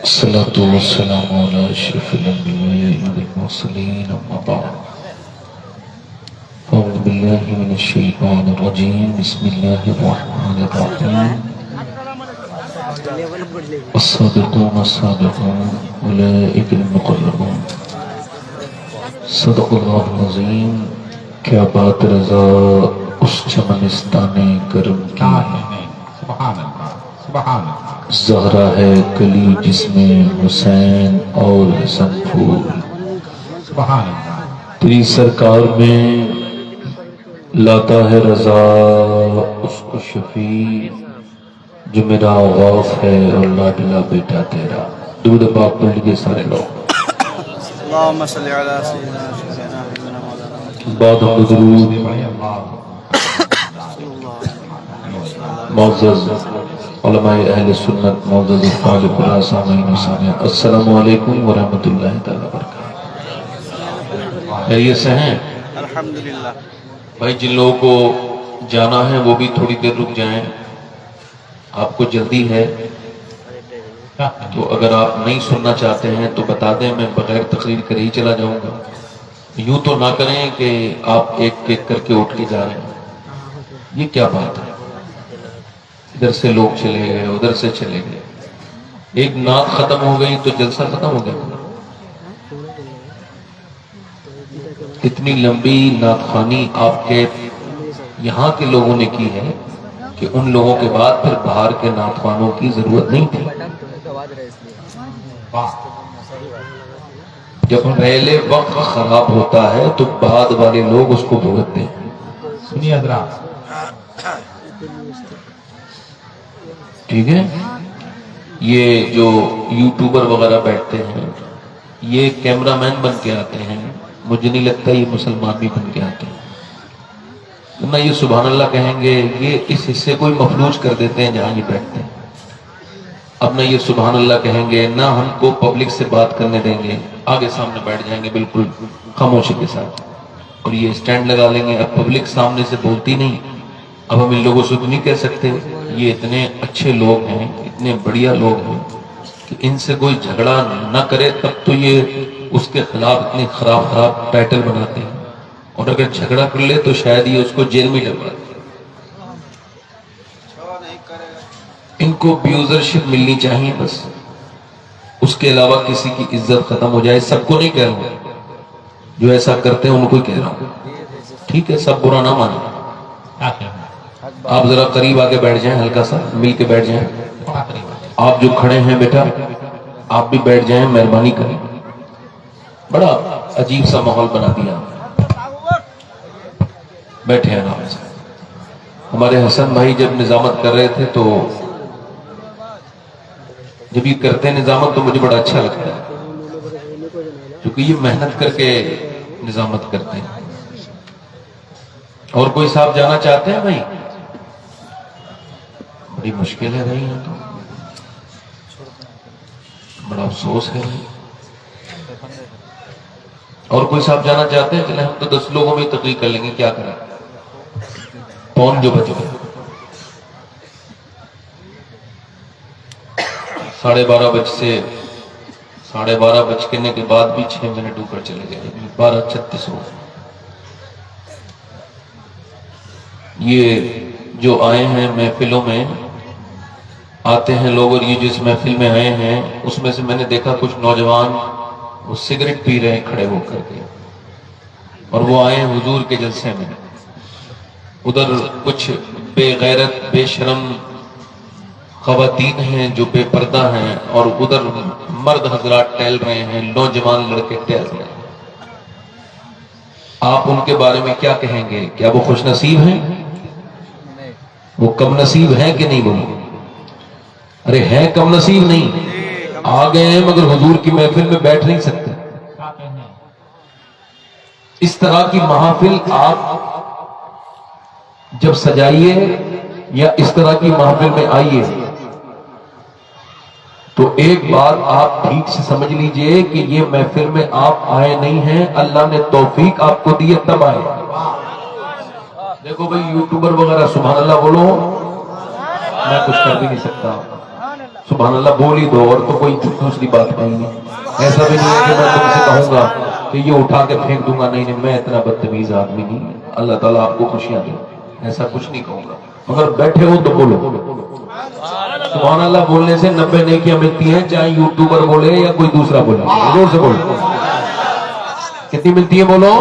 الصلاة والسلام على أشرف الأنبياء والمرسلين أما بعد أعوذ بالله من الشيطان الرجيم بسم الله الرحمن الرحيم الصادقون الصادقون أولئك المقربون صدق اللہ العظیم. کیا بات رضا اس چمنستان کرم کی سبحان اللہ سبحان اللہ. زہرا ہے کلی جس میں حسین اور حسن پھول. سبحان اللہ. تیری سرکار میں لاتا ہے رضا اس کو شفیع جو میرا غوث ہے اور لاڈلا بیٹا تیرا. درود پاک پڑھ لیجیے سارے لوگ. اللهم صل على سيدنا سيدنا حبيبنا مولانا بعد ہم درود معزز علماء اہل سنت معزز افعال قرآن سامعین و سامعات السلام علیکم ورحمۃ اللہ تعالی وبرکاتہ. خیریت سے ہیں الحمدللہ. بھائی؟ جن لوگوں کو جانا ہے وہ بھی تھوڑی دیر رک جائیں. آپ کو جلدی ہے تو اگر آپ نہیں سننا چاہتے ہیں تو بتا دیں، میں بغیر تقریر کرے ہی چلا جاؤں گا. یوں تو نہ کریں کہ آپ ایک ایک کر کے اٹھ کے جا رہے ہیں. یہ کیا بات ہے؟ ادھر سے لوگ چلے گئے ادھر سے چلے گئے. ایک نعت ختم ہو گئی تو جلسہ ختم ہو گیا. اتنی لمبی نعت خوانی آپ کے یہاں کے لوگوں نے کی ہے کہ ان لوگوں کے بعد پھر باہر کے نعت خوانوں کی ضرورت نہیں تھی. جب پہلے وقت خراب ہوتا ہے تو بعد والے لوگ اس کو بھگتتے ہیں. سنیے حضرات، ٹھیک ہے؟ یہ جو یوٹیوبر وغیرہ بیٹھتے ہیں یہ کیمرہ مین بن کے آتے ہیں. مجھے نہیں لگتا یہ مسلمان بھی بن کے آتے ہیں. نہ یہ سبحان اللہ کہیں گے، یہ اس حصے کو ہی مفلوج کر دیتے ہیں جہاں یہ بیٹھتے ہیں. اب نہ یہ سبحان اللہ کہیں گے، نہ ہم کو پبلک سے بات کرنے دیں گے. آگے سامنے بیٹھ جائیں گے بالکل خاموشی کے ساتھ اور یہ اسٹینڈ لگا لیں گے. اب پبلک سامنے سے بولتی نہیں. اب ہم ان لوگوں سے تو نہیں کہہ سکتے یہ اتنے اچھے لوگ ہیں، اتنے بڑھیا لوگ ہیں کہ ان سے کوئی جھگڑا نہ کرے. تب تو یہ اس کے خلاف اتنے خراب ٹائٹل بناتے ہیں، اور اگر جھگڑا کر لے تو شاید یہ اس کو جیل میں ڈلوا دے. ان کو بیوزرشپ ملنی چاہیے بس. اس کے علاوہ کسی کی عزت ختم ہو جائے. سب کو نہیں کہہ رہا ہوں، جو ایسا کرتے ہیں ان کو ہی کہہ رہا ہوں. ٹھیک ہے؟ سب برا نہ مانیں. آپ ذرا قریب آ کے بیٹھ جائیں، ہلکا سا مل کے بیٹھ جائیں. آپ جو کھڑے ہیں بیٹا آپ بھی بیٹھ جائیں، مہربانی کریں. بڑا عجیب سا ماحول بنا دیا. بیٹھے ہیں آرام سے. ہمارے حسن بھائی جب نظامت کر رہے تھے تو جب یہ کرتے ہیں نظامت تو مجھے بڑا اچھا لگتا ہے، کیونکہ یہ محنت کر کے نظامت کرتے ہیں. اور کوئی صاحب جانا چاہتے ہیں بھائی؟ بڑی مشکل ہے بھائی، یہاں تو بڑا افسوس ہے. اور کوئی صاحب جانا چاہتے ہیں؟ چلیں ہم تو 10 لوگوں میں تقریر کر لیں گے. کیا کریں؟ پون جو بچ گئے 12:30 بج سے 12:30 بج کرنے کے بعد بھی 6 منٹ اوپر چلے گئے. 12:36 ہو. یہ جو آئے ہیں محفلوں میں آتے ہیں لوگ، اور یہ جس محفل میں آئے ہیں اس میں سے میں نے دیکھا کچھ نوجوان وہ سگریٹ پی رہے ہیں کھڑے ہو کر کے، اور وہ آئے ہیں حضور کے جلسے میں. ادھر کچھ بے غیرت بے شرم خواتین ہیں جو بے پردہ ہیں، اور ادھر مرد حضرات ٹہل رہے ہیں، نوجوان لڑکے ٹہل رہے ہیں. آپ ان کے بارے میں کیا کہیں گے؟ کیا وہ خوش نصیب ہیں؟ وہ کم نصیب ہیں کہ نہیں؟ بولو. ارے ہیں کم نصیب نہیں؟ آ گئے ہیں مگر حضور کی محفل میں بیٹھ نہیں سکتے. اس طرح کی محافل آپ جب سجائیے یا اس طرح کی محفل میں آئیے تو ایک بات آپ ٹھیک سے سمجھ لیجئے کہ یہ محفل میں آپ آئے نہیں ہیں، اللہ نے توفیق آپ کو دی تب آئے. دیکھو بھئی یوٹیوبر وغیرہ سبحان اللہ بولو، میں کچھ کر بھی نہیں سکتا. سبحان اللہ بول ہی دو، اور تو کوئی دوسری بات نہیں ہے. ایسا بھی نہیں ہے کہ میں تم سے کہوں گا کہ یہ اٹھا کے پھینک دوں گا، نہیں نہیں، میں اتنا بدتمیز آدمی نہیں. اللہ تعالیٰ آپ کو خوشیاں دے، ایسا کچھ نہیں کہوں گا. مگر بیٹھے ہو تو بولو. سبحان اللہ بولنے سے 90 نیکیاں ملتی ہیں، چاہے یوٹیوبر بولے یا کوئی دوسرا بولے. زور سے بولو. کتنی ملتی ہیں بولو؟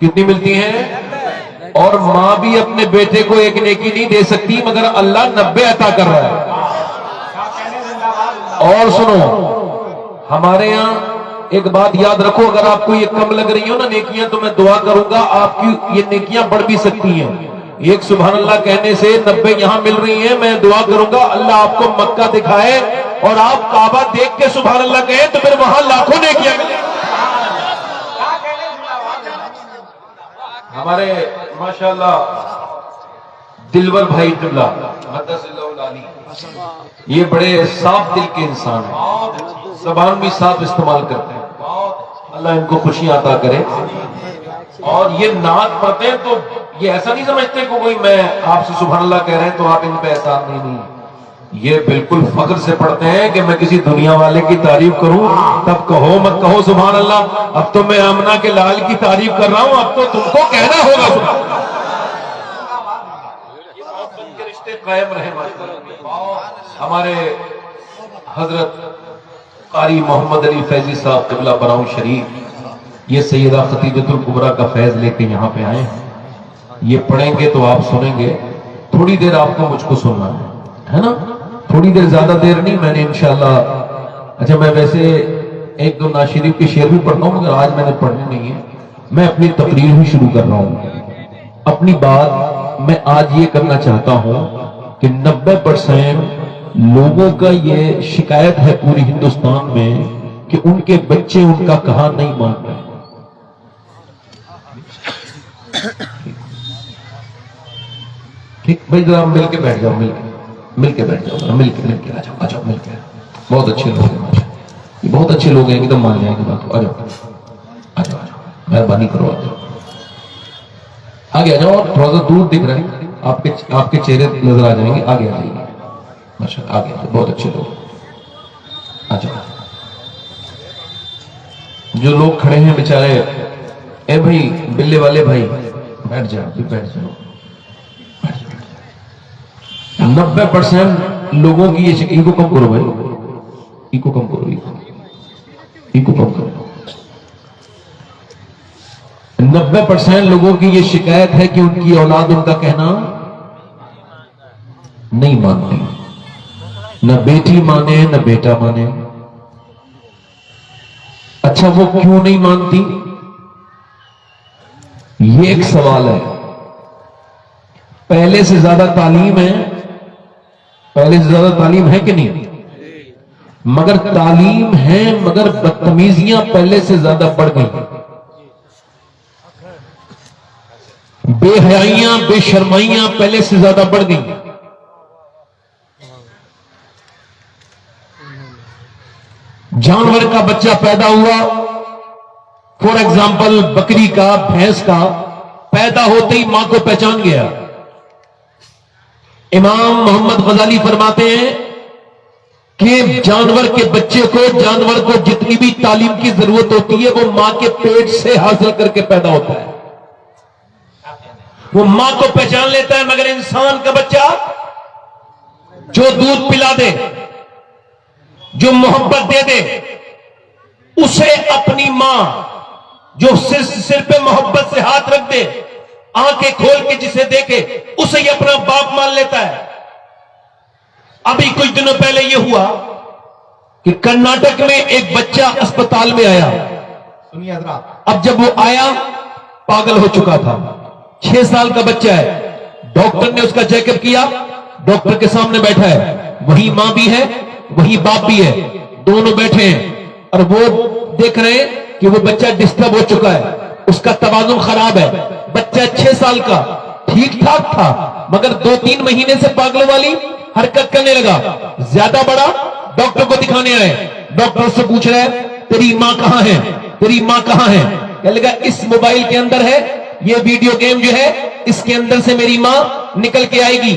کتنی ملتی ہیں؟ اور ماں بھی اپنے بیٹے کو ایک نیکی نہیں دے سکتی مگر اللہ 90 عطا کر رہا ہے. اور سنو، ہمارے یہاں ایک بات یاد رکھو، اگر آپ کو یہ کم لگ رہی ہو نا نیکیاں، تو میں دعا کروں گا آپ کی یہ نیکیاں بڑھ بھی سکتی ہیں. ایک سبحان اللہ کہنے سے 90 یہاں مل رہی ہیں. میں دعا کروں گا اللہ آپ کو مکہ دکھائے اور آپ کعبہ دیکھ کے سبحان اللہ کہیں تو پھر وہاں لاکھوں نیکیاں ملیں. ہمارے ماشاءاللہ دلور بھائی قبلہ مقدس اللہ العالی، یہ بڑے صاف دل کے انسان ہیں، زبان بھی صاف استعمال کرتے ہیں. اللہ ان کو خوشیاں عطا کرے. اور یہ نعت پڑھتے ہیں تو یہ ایسا نہیں سمجھتے کہ کوئی میں آپ سے سبحان اللہ کہہ رہے ہیں تو آپ ان پہ احسان نہیں. یہ بالکل فخر سے پڑھتے ہیں کہ میں کسی دنیا والے کی تعریف کروں تب کہو مت کہو سبحان اللہ. اب تو میں آمنہ کے لال کی تعریف کر رہا ہوں، اب تو تم کو کہنا ہوگا سبحان اللہ. کے رشتے قائم رہے. ہمارے حضرت قاری محمد علی فیضی صاحب قبلہ براؤں شریف، یہ سیدہ خدیجۃ الکبریٰ کا فیض لے کے یہاں پہ آئے ہیں. یہ پڑھیں گے تو آپ سنیں گے. تھوڑی دیر آپ کو مجھ کو سننا ہے نا، تھوڑی دیر، زیادہ دیر نہیں. میں نے انشاءاللہ، اچھا میں ویسے ایک دو نعت شریف کے شعر بھی پڑھتا ہوں مگر آج میں نے پڑھنے نہیں ہے. میں اپنی تقریر بھی شروع کر رہا ہوں. اپنی بات میں آج یہ کرنا چاہتا ہوں کہ 90% لوگوں کا یہ شکایت ہے پوری ہندوستان میں کہ ان کے بچے ان کا کہا نہیں مان رہے. ٹھیک بھائی، ذرا مل کے بیٹھ جاؤ، مل کے بیٹھ جاؤ، مل کے آ جاؤ مل کے. بہت اچھے لوگ ہیں، یہ بہت اچھے لوگ ہیں، ایک دم مان جائیں گے بات. آ جاؤ مہربانی کرو، آ جاؤ آگے آ جاؤ. تھوڑا سا دور دکھ رہا ہے، آپ کے چہرے نظر آ جائیں گے. آگے آ جائیے ماشاء اللہ، آگے بہت اچھے لوگ. آ جاؤ. جو لوگ کھڑے ہیں بیچارے، اے بھائی بلے والے بھائی بیٹھ جاؤ، بیٹھ جاؤ. 90% لوگوں کی یہ ان کو کم کرو بھائی، ان کو کم کرو، ان کو کم کرو. 90% لوگوں کی یہ شکایت ہے کہ ان کی اولاد ان کا کہنا نہیں مانتی. نہ بیٹی مانے نہ بیٹا مانے. اچھا وہ کیوں نہیں مانتی؟ یہ ایک سوال ہے. پہلے سے زیادہ تعلیم ہے، پہلے سے زیادہ تعلیم ہے کہ نہیں؟ مگر تعلیم ہے مگر بدتمیزیاں پہلے سے زیادہ بڑھ گئی. بے حیائیاں بے شرمائیاں پہلے سے زیادہ بڑھ گئی. جانور کا بچہ پیدا ہوا، فور ایگزامپل بکری کا، بھینس کا، پیدا ہوتے ہی ماں کو پہچان گیا. امام محمد غزالی فرماتے ہیں کہ جانور کے بچے کو، جانور کو جتنی بھی تعلیم کی ضرورت ہوتی ہے وہ ماں کے پیٹ سے حاصل کر کے پیدا ہوتا ہے. وہ ماں کو پہچان لیتا ہے. مگر انسان کا بچہ جو دودھ پلا دے، جو محبت دے دے، اسے اپنی ماں جو سر پہ محبت سے ہاتھ رکھ دے، آنکھیں کھول کے جسے دیکھے، اسے یہ اپنا باپ مان لیتا ہے. ابھی کچھ دنوں پہلے یہ ہوا کہ کرناٹک میں ایک بچہ اسپتال میں آیا. سنیے حضرات. اب جب وہ آیا پاگل ہو چکا تھا. 6 سال کا بچہ ہے. ڈاکٹر نے اس کا چیک اپ کیا، ڈاکٹر کے سامنے بیٹھا ہے، وہی ماں بھی ہے وہی باپ بھی ہے، دونوں بیٹھے ہیں اور وہ دیکھ رہے ہیں کہ وہ بچہ ڈسٹرب ہو چکا ہے، اس کا توازن خراب ہے. بچہ 6 سال کا ٹھیک ٹھاک تھا مگر 2-3 مہینے سے پاگلوں والی حرکت کرنے لگا. زیادہ بڑا ڈاکٹر کو دکھانے آئے. ڈاکٹر سے پوچھ رہے تیری ماں کہاں ہے، تیری ماں کہاں ہے؟ کہنے لگا اس موبائل کے اندر ہے، یہ ویڈیو گیم جو ہے اس کے اندر سے میری ماں نکل کے آئے گی.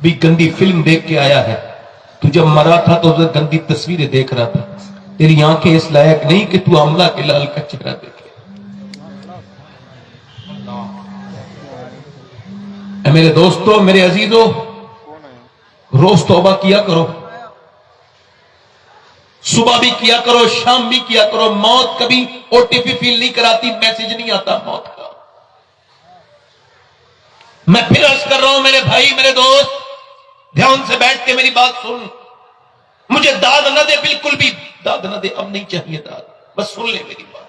بھی گندی فلم دیکھ کے آیا ہے. تو جب مرا تھا تو گندی تصویریں دیکھ رہا تھا. تیری آنکھیں اس لائق نہیں کہ تو آملہ کے لال کا چہرہ دیکھے. اے میرے دوستو، میرے عزیزو، روز توبہ کیا کرو، صبح بھی کیا کرو، شام بھی کیا کرو. موت کبھی او ٹی پی فیل نہیں کراتی، میسج نہیں آتا موت کا. میں پھر عرض کر رہا ہوں میرے بھائی، میرے دوست، دھیان سے بیٹھ کے میری بات سن. مجھے داد نہ دے، بالکل بھی داد نہ دے، اب نہیں چاہیے داد. بس سن لے میری بات،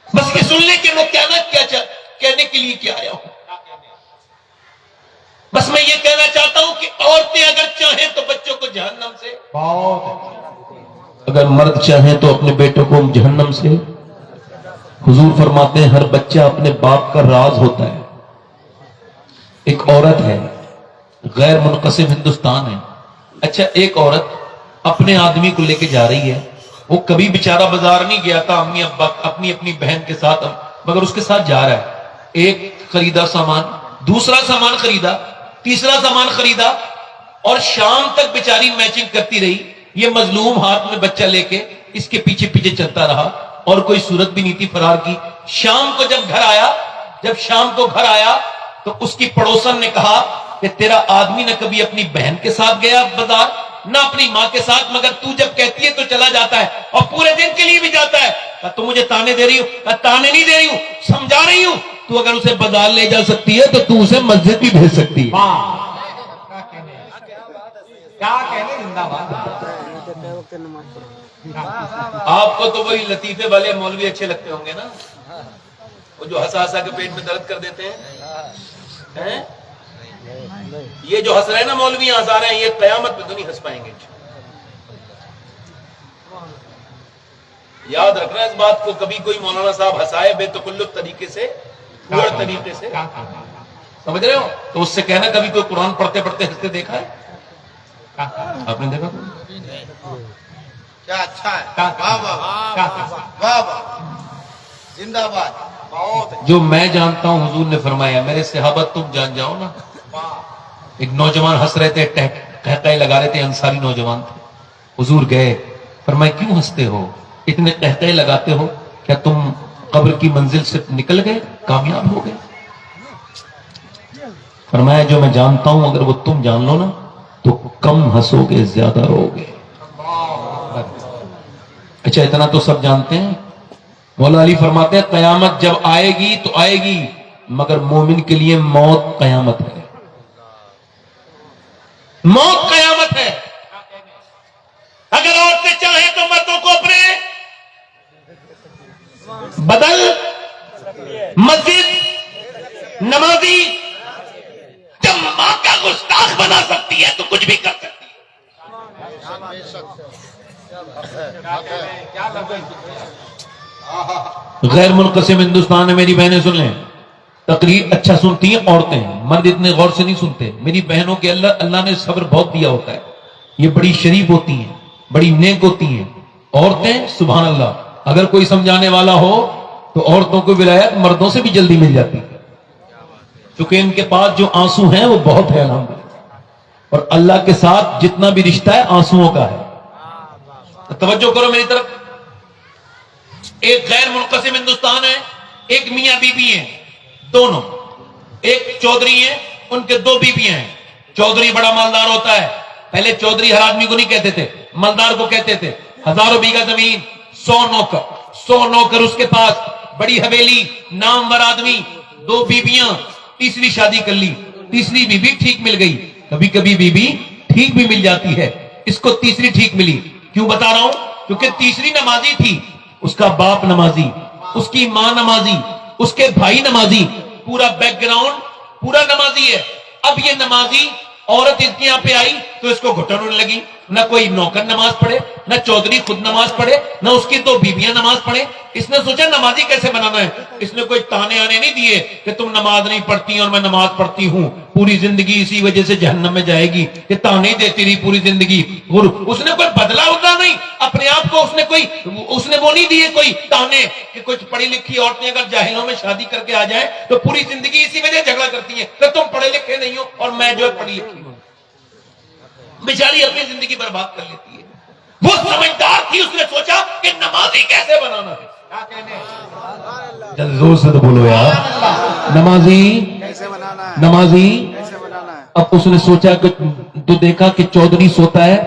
بس یہ سن لے کہ میں کہنے کے لیے کیا آیا ہوں. بس میں یہ کہنا چاہتا ہوں کہ عورتیں اگر چاہیں تو بچوں کو جہنم سے، اگر مرد چاہیں تو اپنے بیٹوں کو جہنم سے. حضور فرماتے ہیں ہر بچہ اپنے باپ کا راز ہوتا ہے. ایک عورت ہے، غیر منقسم ہندوستان ہے. اچھا، ایک عورت اپنے آدمی کو لے کے جا رہی ہے. وہ کبھی بیچارہ بازار نہیں گیا تھا امی ابا اپنی بہن کے ساتھ، مگر اس کے ساتھ جا رہا ہے. ایک خریدا سامان، دوسرا سامان خریدا، تیسرا سامان خریدا، اور شام تک بیچاری میچنگ کرتی رہی. یہ مظلوم ہاتھ میں بچہ لے کے اس کے پیچھے پیچھے چلتا رہا اور کوئی صورت بھی نہیں تھی فرار کی. شام کو جب شام کو گھر آیا تو اس کی پڑوسن نے کہا کہ تیرا آدمی نہ کبھی اپنی بہن کے ساتھ گیا بازار، نہ اپنی ماں کے ساتھ، مگر تو جب کہتی ہے تو چلا جاتا ہے اور پورے دن کے لیے بھی جاتا ہے. تو مجھے تانے دے رہی ہوں؟ تانے نہیں دے رہی ہوں، سمجھا رہی ہوں. تو اگر اسے بازار لے جا سکتی ہے تو تو اسے مسجد بھی بھیج سکتی ہے. کیا کہنے، زندہ باد. آپ کو تو وہی لطیفے والے مولوی اچھے لگتے ہوں گے نا، وہ جو ہنسا ہنسا کے پیٹ میں درد کر دیتے ہیں. یہ جو ہنس رہے ہیں نا مولوی، ہنسا رہے ہیں، یہ قیامت میں تو نہیں ہنس پائیں گے. یاد رکھنا اس بات کو، کبھی کوئی مولانا صاحب ہنسائے بے تکلف طریقے سے، پورے طریقے سے، سمجھ رہے ہو، تو اس سے کہنا کبھی کوئی قرآن پڑھتے پڑھتے ہنستے دیکھا ہے؟ آپ نے دیکھا؟ کیا اچھا ہے، واہ واہ واہ واہ، زندہ باد. جو میں جانتا ہوں حضور نے فرمایا، میرے صحابہ تم جان جاؤ نا. ایک نوجوان ہنس رہے تھے، قہقہے لگا رہے تھے، انصاری نوجوان تھے. حضور گئے، فرمایا کیوں ہنستے ہو، اتنے قہقہے لگاتے ہو، کیا تم قبر کی منزل سے نکل گئے، کامیاب ہو گئے؟ فرمایا جو میں جانتا ہوں اگر وہ تم جان لو نا تو کم ہنسو گے، زیادہ رو گے. اچھا، اتنا تو سب جانتے ہیں. مولا علی فرماتے ہیں قیامت جب آئے گی تو آئے گی، مگر مومن کے لیے موت قیامت ہے. موت قیامت ہے. اگر عورتیں چاہیں تو مردوں کو اپنے بدل، مسجد، نمازی، جب ماں کا گستاخ بنا سکتی ہے تو کچھ بھی کر سکتی ہے. غیر منقسم ہندوستان میں میری بہنیں سن لیں، تقریر اچھا سنتی ہیں عورتیں، مرد اتنے غور سے نہیں سنتے. میری بہنوں کے اللہ نے صبر بہت دیا ہوتا ہے، یہ بڑی شریف ہوتی ہیں، بڑی نیک ہوتی ہیں. عورتیں سبحان اللہ، اگر کوئی سمجھانے والا ہو تو عورتوں کو ولایت مردوں سے بھی جلدی مل جاتی ہے، کیونکہ ان کے پاس جو آنسو ہیں وہ بہت ہے الحمدللہ، اور اللہ کے ساتھ جتنا بھی رشتہ ہے آنسوؤں کا ہے. توجہ کرو میری طرف. ایک غیر منقسم ہندوستان ہے، ایک میاں بیوی ہیں دونوں، ایک چودھری ہیں، ان کے دو بیویاں ہیں. چودھری بڑا مالدار ہوتا ہے. پہلے چودھری ہر آدمی کو نہیں کہتے تھے، مالدار کو کہتے تھے. ہزاروں بیگھہ زمین، 100 نوکر اس کے پاس، بڑی حویلی، نامور آدمی، دو بیویاں. تیسری شادی کر لی، تیسری بیوی ٹھیک مل گئی. کبھی کبھی بیوی ٹھیک بھی مل جاتی ہے، اس کو تیسری ٹھیک ملی. کیوں بتا رہا ہوں؟ کیونکہ تیسری نمازی تھی، اس کا باپ نمازی، اس کی ماں نمازی، اس کے بھائی نمازی، پورا بیک گراؤنڈ پورا نمازی ہے. اب یہ نمازی عورت اس کے یہاں پہ آئی تو اس کو گھٹن ہونے لگی. نہ کوئی نوکر نماز پڑھے، نہ چودھری خود نماز پڑھے، نہ اس کی دو بیویاں نماز پڑھے. اس نے سوچا نمازی کیسے بنانا ہے. اس نے کوئی تانے آنے نہیں دیے کہ تم نماز نہیں پڑھتی اور میں نماز پڑھتی ہوں، پوری زندگی اسی وجہ سے جہنم میں جائے گی، کہ تانے دیتی رہی پوری زندگی. اس نے کوئی بدلہ اٹھا نہیں اپنے آپ کو، اس نے وہ نہیں دیے کوئی تانے کہ کچھ پڑھی لکھی عورتیں اگر جاہلوں میں شادی کر کے آ جائیں تو پوری زندگی اسی وجہ جھگڑا کرتی ہیں کہ تم پڑھے لکھے نہیں ہو اور میں جو ہے پڑھی لکھی ہوں. بیچاری اپنی زندگی برباد کر لیتی ہے. وہ سمجھدار تھی, اس نے سوچا کہ نمازی کیسے بنانا ہے. کیا کہنے جلد زور سے تو بولو یار. نمازی کیسے بنانا ہے؟ نمازی. کیسے بنانا ہے؟ اب اس نے سوچا کہ تو دیکھا کہ چودھری سوتا ہے,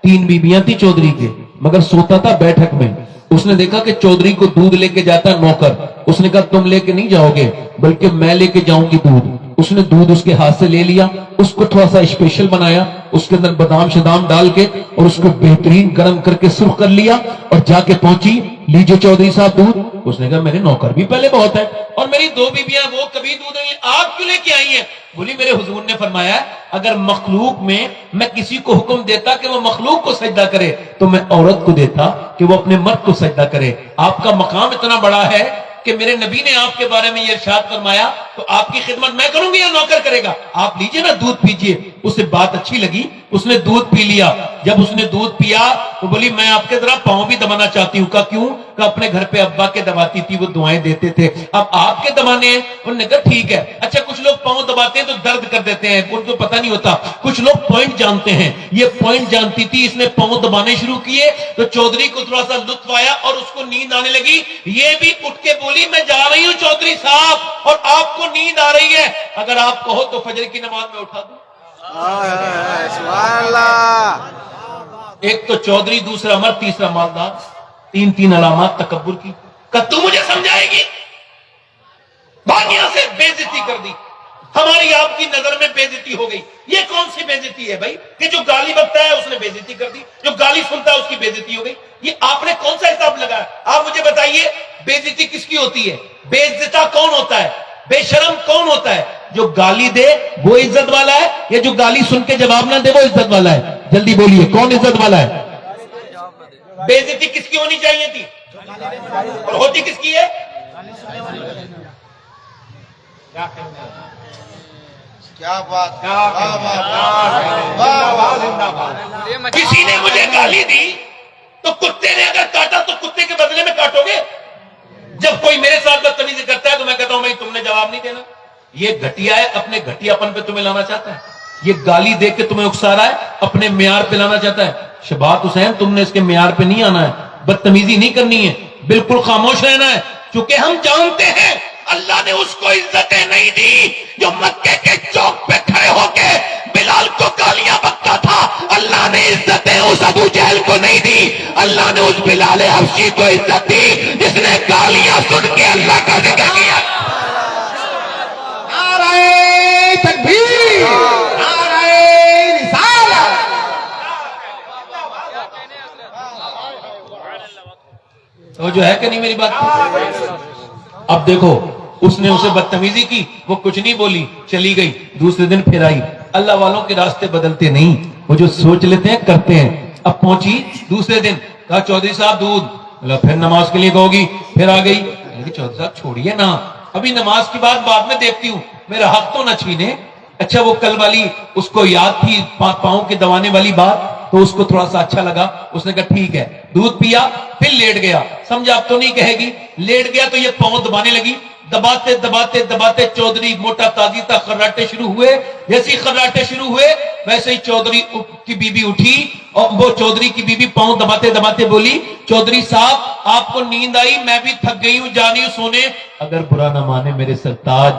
3 بیویاں تھی چودھری کے, مگر سوتا تھا بیٹھک میں. اس نے دیکھا کہ چودھری کو دودھ لے کے جاتا ہے نوکر. اس نے کہا تم لے کے نہیں جاؤ گے بلکہ میں لے کے جاؤں گی دودھ. اس نے دودھ اس کے ہاتھ سے لے لیا, اس کو تھوڑا سا اسپیشل بنایا, اس کے اندر بادام شدام ڈال کے اور اس کو بہترین گرم کر کے سرخ کر لیا اور جا کے پہنچی, لیجیے چودھری صاحب دودھ. اس نے کہا میرے نوکر بھی پہلے بہت ہے اور میری 2 بیویاں وہ کبھی دودھ نہیں, آپ کیوں لے کے آئی ہیں؟ بولی میرے حضور نے فرمایا اگر مخلوق میں میں کسی کو حکم دیتا کہ وہ مخلوق کو سجدہ کرے تو میں عورت کو دیتا کہ وہ اپنے مرد کو سجدہ کرے. آپ کا مقام اتنا بڑا ہے کہ میرے نبی نے آپ کے بارے میں یہ ارشاد فرمایا تو آپ کی خدمت میں کروں گی یا نوکر کرے گا؟ آپ لیجئے نا دودھ پیجئے. اسے بات اچھی لگی, اس نے دودھ پی لیا. جب اس نے دودھ پیا تو بولی میں آپ کے ذرا پاؤں بھی دبانا چاہتی ہوں. کہا کیوں؟ کہ اپنے گھر پہ ابا کے دباتی تھی, وہ دعائیں دیتے تھے, اب آپ کے دبانے ہیں. انہوں نے کہا ٹھیک ہے. اچھا کچھ لوگ پاؤں دباتے ہیں تو درد کر دیتے ہیں, ان کو پتہ نہیں ہوتا. کچھ لوگ پوائنٹ جانتے ہیں, یہ پوائنٹ جانتی تھی. اس نے پاؤں دبانے شروع کیے تو چودھری کو تھوڑا سا لطف آیا اور اس کو نیند آنے لگی. یہ بھی اٹھ کے بولی میں جا رہی ہوں چودھری صاحب اور آپ کو نیند آ رہی ہے, اگر آپ کہو تو فجر کی نماز میں اٹھا دوں. سبحان اللہ. ایک تو چودھری, دوسرا مرد, تیسرا مالدار, 3 علامات تکبر کی. کہ تو مجھے سمجھائے گی؟ باقیوں سے بے عزتی کر دی, ہماری آپ کی نظر میں بے عزتی ہو گئی. یہ کون سی بے عزتی ہے بھائی کہ جو گالی بکتا ہے اس نے بے عزتی کر دی, جو گالی سنتا ہے اس کی بے عزتی ہو گئی؟ یہ آپ نے کون سا حساب لگایا؟ آپ مجھے بتائیے بے عزتی کس کی ہوتی ہے؟ بے عزتا کون ہوتا ہے؟ بے شرم کون ہوتا ہے؟ جو گالی دے وہ عزت والا ہے یا جو گالی سن کے جواب نہ دے وہ عزت والا ہے؟ جلدی بولیے کون عزت والا ہے؟ بے عزتی کس کی ہونی چاہیے تھی اور ہوتی کس کی ہے؟ کیا کہنے کیا بات. کیا کہنے کسی نے مجھے گالی دی تو کتے نے اگر کاٹا تو کتے کے بدلے میں کاٹو گے؟ جب کوئی میرے ساتھ بدتمیزی کرتا ہے تو میں کہتا ہوں بھائی تم نے جواب نہیں دینا. یہ گھٹیا ہے, اپنے گھٹیا پن پہ تمہیں لانا چاہتا ہے. یہ گالی دے کے تمہیں اکسا رہا ہے, اپنے معیار پہ لانا چاہتا ہے. شبات حسین تم نے اس کے معیار پہ نہیں آنا ہے, بدتمیزی نہیں کرنی ہے, بالکل خاموش رہنا ہے. چونکہ ہم جانتے ہیں اللہ نے اس کو عزتیں نہیں دی جو مکے کے چوک پہ کھڑے ہو کے بلال کو گالیاں بکتا تھا. اللہ نے عزتیں اس ابو جہل کو نہیں دی, اللہ نے اس بلال حبشی کو عزت دی جس نے گالیاں سن کے اللہ کا ذکر کیا. نعرہ تکبیر, نعرہ رسالت. تو جو ہے کہ نہیں میری بات؟ اب دیکھو اس نے اسے بدتمیزی کی, وہ کچھ نہیں بولی, چلی گئی. دوسرے دن پھر آئی. اللہ والوں کے راستے بدلتے نہیں, وہ جو سوچ لیتے ہیں کرتے ہیں. اب پہنچی دوسرے دن, کہا چودھری صاحب دودھ. اللہ پھر نماز کے لیے کہو گی, پھر آ گئی. چودھری صاحب چھوڑیے نا, ابھی نماز کی بات بعد میں دیکھتی ہوں, میرا حق تو نہ چھینے. اچھا وہ کل والی اس کو یاد تھی پاؤں کے دوانے والی بات, تو اس کو تھوڑا سا اچھا لگا. اس نے کہا ٹھیک ہے, دودھ پیا, پھر لیٹ گیا. سمجھا اب تو نہیں کہے گی. لیٹ گیا تو یہ پاؤں دبانے لگی. دباتے دباتے دباتے چودھری موٹا تازی تھا, خراٹے شروع ہوئے. جیسے خراٹے شروع ہوئے ویسے ہی چودھری کی بیوی اٹھی اور وہ چودھری کی بیوی پاؤں دباتے دباتے بولی چودھری صاحب آپ کو نیند آئی, میں بھی تھک گئی ہوں, جا رہی ہوں سونے. اگر برا نہ مانے میرے سرتاج